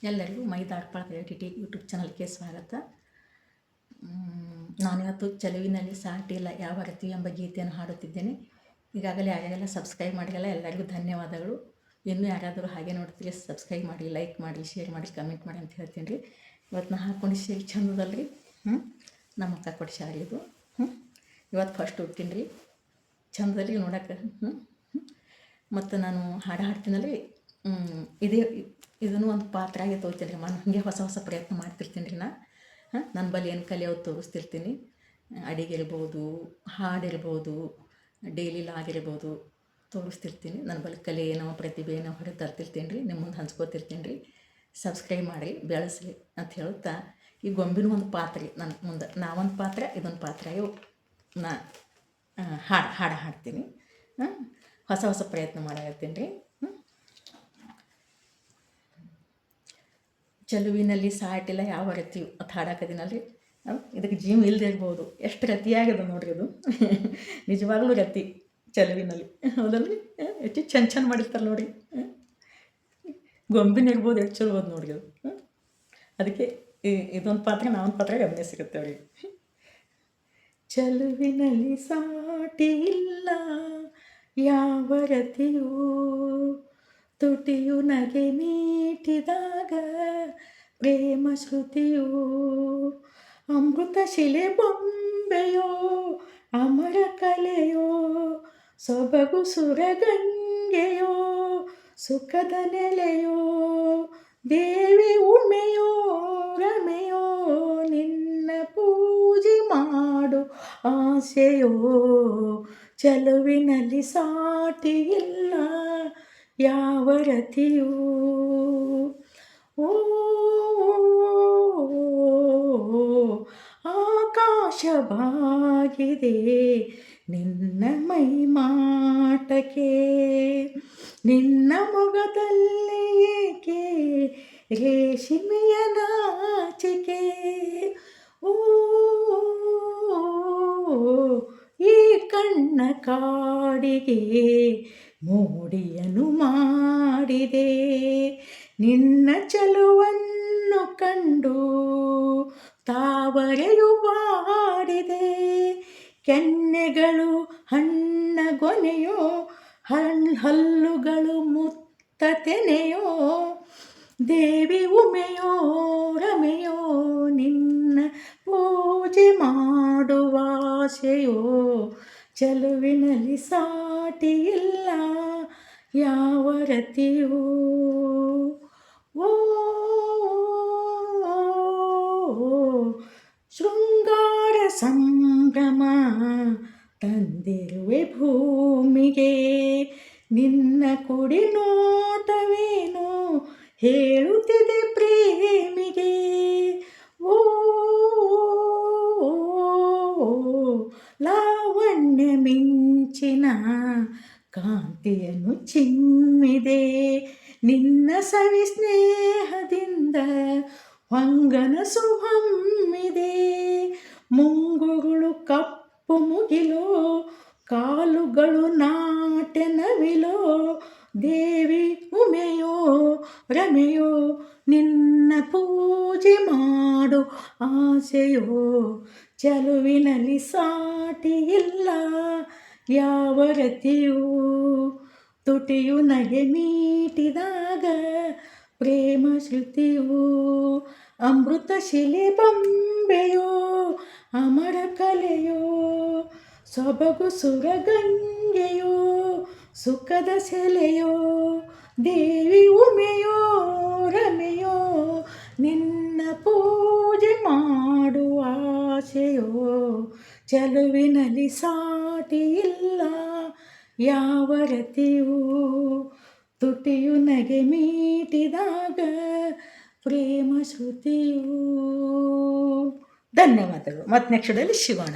ಎಲ್ಲರಿಗೂ ಮೈ ದಾಟ್ಪಾಳ creativity YouTube ಚಾನಲ್ಗೆ ಸ್ವಾಗತ. ನಾನಿವತ್ತು ಚೆಲುವಿನಲ್ಲಿ ಸಾಟಿ ಇಲ್ಲ ಯಾವ ರೀತಿ ಎಂಬ ಗೀತೆಯನ್ನು ಹಾಡುತ್ತಿದ್ದೇನೆ. ಈಗಾಗಲೇ ಯಾರ್ಯಾರೆಲ್ಲ ಸಬ್ಸ್ಕ್ರೈಬ್ ಮಾಡಿರಲ್ಲ ಎಲ್ಲರಿಗೂ ಧನ್ಯವಾದಗಳು. ಇನ್ನೂ ಯಾರಾದರೂ ಹಾಗೆ ನೋಡ್ತೀರಿ ಸಬ್ಸ್ಕ್ರೈಬ್ ಮಾಡಿ, ಲೈಕ್ ಮಾಡಿ, ಶೇರ್ ಮಾಡಿ, ಕಮೆಂಟ್ ಮಾಡಿ ಅಂತ ಹೇಳ್ತೀನಿ ರೀ. ಇವತ್ತು ನಾ ಹಾಕ್ಕೊಂಡು ಶೇರ್ ಚಂದದಲ್ರಿ. ನಮ್ಮ ಅಕ್ಕ ಕೊಟ್ಟು ಶಾಲೆ ಇದು. ಇವತ್ತು ಫಸ್ಟ್ ಹೋಗ್ತೀನಿ ರೀ ಚಂದದಲ್ಲಿ ನೋಡೋಕೆ. ಮತ್ತು ನಾನು ಹಾಡು ಹಾಡ್ತೀನಲ್ರಿ, ಇದನ್ನು ಒಂದು ಪಾತ್ರ ಆಗಿ ತೋರ್ತೀನಿ ರೀ. ಹಾಗೆ ಹೊಸ ಹೊಸ ಪ್ರಯತ್ನ ಮಾಡ್ತಿರ್ತೀನಿ ರೀ. ನನ್ನ ಬಳಿ ಏನು ಕಲಿಯೋದು ತೋರಿಸ್ತಿರ್ತೀನಿ. ಅಡಿಗೆ ಇರ್ಬೋದು, ಹಾಡಿರ್ಬೋದು, ಡೈಲಿ ಲಾಗ್ ಇರ್ಬೋದು ತೋರಿಸ್ತಿರ್ತೀನಿ. ನನ್ನ ಬಳಿ ಕಲೆ ಏನೋ ಪ್ರತಿಭೆ ಏನೋ ಹೊರಗೆ ತರ್ತಿರ್ತೀನಿ ರೀ, ನಿಮ್ಮ ಮುಂದೆ ಹಂಚ್ಕೋತಿರ್ತೀನಿ ರೀ. ಸಬ್ಸ್ಕ್ರೈಬ್ ಮಾಡಿ ಬೆಳೆಸ್ರಿ ಅಂತ ಹೇಳುತ್ತಾ, ಈ ಗೊಂಬಿನೂ ಒಂದು ಪಾತ್ರ ರೀ ನನ್ನ ಮುಂದೆ. ನಾವೊಂದು ಪಾತ್ರ, ಇದೊಂದು ಪಾತ್ರ. ಇವು ನಾ ಹಾಡು ಹಾಡ್ತೀನಿ. ಹೊಸ ಹೊಸ ಪ್ರಯತ್ನ ಮಾಡಾಕತ್ತೀನಿ ರೀ. ಚೆಲುವಿನಲ್ಲಿ ಸಾಟಿಲ್ಲ ಯಾವ ರತಿ ಅಂತ ಹಾಡಾಕತ್ತೀನಲ್ರಿ. ಇದಕ್ಕೆ ಜೀವ ಇಲ್ಲದೆ ಇರ್ಬೋದು, ಎಷ್ಟು ರತಿಯಾಗಿದೆ ನೋಡ್ರಿ ಅದು. ನಿಜವಾಗ್ಲೂ ರತಿ ಚೆಲುವಿನಲ್ಲಿ, ಹೌದಲ್ರಿ? ಎಷ್ಟು ಚಂದ ಮಾಡಿರ್ತಾರೆ ನೋಡಿರಿ. ಗೊಂಬಿನ ಇರ್ಬೋದು, ಎಷ್ಟು ಚಲೋ ಹೋದ್ ನೋಡ್ರಿ ಅದು. ಅದಕ್ಕೆ ಇದೊಂದು ಪಾತ್ರ, ನಾವೊಂದು ಪಾತ್ರ ಗಮನ ಸಿಗುತ್ತೇವೆ ರೀ. ಚೆಲುವಿನಲ್ಲಿ ಸಾಟಿ ಇಲ್ಲ ಯಾವ ರತಿಯೂ, ತುಟಿಯು ನಗೆ ಮೀಟಿದಾಗ ಪ್ರೇಮ ಶ್ರುತಿಯೋ, ಅಮೃತ ಶಿಲೆ ಬೊಂಬೆಯೋ ಅಮರ ಕಲೆಯೋ, ಸೊಬಗು ಸುರಗಂಗೆಯೋ ಸುಖದ ನೆಲೆಯೋ, ದೇವಿ ಉಮೆಯೋ ರಮೆಯೋ ನಿನ್ನ ಪೂಜೆ ಮಾಡು ಆಸೆಯೋ, ಚೆಲುವಿನಲ್ಲಿ ಸಾಟಿ ಇಲ್ಲ ಯಾವ ರತಿಯೂ. ಓ ಆಕಾಶವಾಗಿದೆ ನಿನ್ನ ಮೈ ಮಾಟಕ್ಕೆ, ನಿನ್ನ ಮೊಗದಲ್ಲಿ ಏಕೆ ರೇಷ್ಮೆಯ ನಾಚಿಕೆ. ಓ ಈ ಕಣ್ಣ ಕಾಡಿಗೆ ಮೋಡಿಯನ್ನು ಮಾಡಿದೆ, ನಿನ್ನ ಚೆಲುವನ್ನು ಕಂಡು ತಾವರೆಯು ಬಾಡಿದೆ. ಕೆನ್ನೆಗಳು ಹಣ್ಣಗೊನೆಯೋ, ಹಲ್ಲುಗಳು ಮುತ್ತ ತೆನೆಯೋ, ದೇವಿ ಉಮೆಯೋ ರಮೆಯೋ ನಿನ್ನ ಪೂಜೆ ಮಾಡುವ ಆಸೆಯೋ, ಚೆಲುವಿನಲ್ಲಿ ಸಾಟಿ ಇಲ್ಲ ಯಾವ ರತಿಯೂ. ಓ ಶೃಂಗಾರ ಸಂಭ್ರಮ ತಂದಿರುವೆ ಭೂಮಿಗೆ, ನಿನ್ನ ಕುಡಿ ನೋಟವೇನು ಹೇಳುತ್ತಿದೆ ಪ್ರೇಮಿಗೆ. ಓ ಲಾವಣ್ಯ ಮಿಂಚಿನ ಕಾಂತಿಯನ್ನು ಚಿಮ್ಮಿದೆ, ನಿನ್ನ ಸವಿ ಸ್ನೇಹದಿಂದ ಹೊಂಗನ ಸುಹಮ್ಮಿದೆ. ಮುಂಗುರುಳು ಕಪ್ಪು ಮುಗಿಲೋ, ಕಾಲುಗಳು ನಾಟ್ಯನವಿಲೋ, ದೇವಿ ಉಮೆಯೋ ರಮೆಯೋ ನಿನ್ನ ಪೂಜೆ ಮಾಡು ಆಸೆಯೋ, ಚೆಲುವಿನಲ್ಲಿ ಸಾಟಿ ಇಲ್ಲ ಯಾವ ರತಿಯೂ. ತುಟಿಯು ನಗೆ ಮೀಟಿದಾಗ ಪ್ರೇಮ ಶ್ರುತಿಯೋ, ಅಮೃತ ಶಿಲೆ ಬೊಂಬೆಯೋ ಅಮರ ಕಲೆಯೋ, ಸೊಬಗು ಸುರಗಂಗೆಯೋ ಸುಖದ ಸೆಲೆಯೋ, ದೇವಿ ಉಮೆಯೋ ರಮೆಯೋ ನಿನ್ನ ಪೂಜೆ ಮಾಡುವ ಆಸೆಯೋ, ಚೆಲುವಿನಲ್ಲಿ ಸಾಟಿ ಇಲ್ಲ ಯಾವ ರತಿಯೂ. ತುಟಿಯು ನಗೆ ಮೀಟಿದಾಗ ಪ್ರೇಮ ಶ್ರುತಿಯೂ. ಧನ್ಯವಾದಗಳು. ಮತ್ತೆ ನೆಕ್ಸ್ಟ್ ಡೇಲಿ ಸಿಗೋಣ.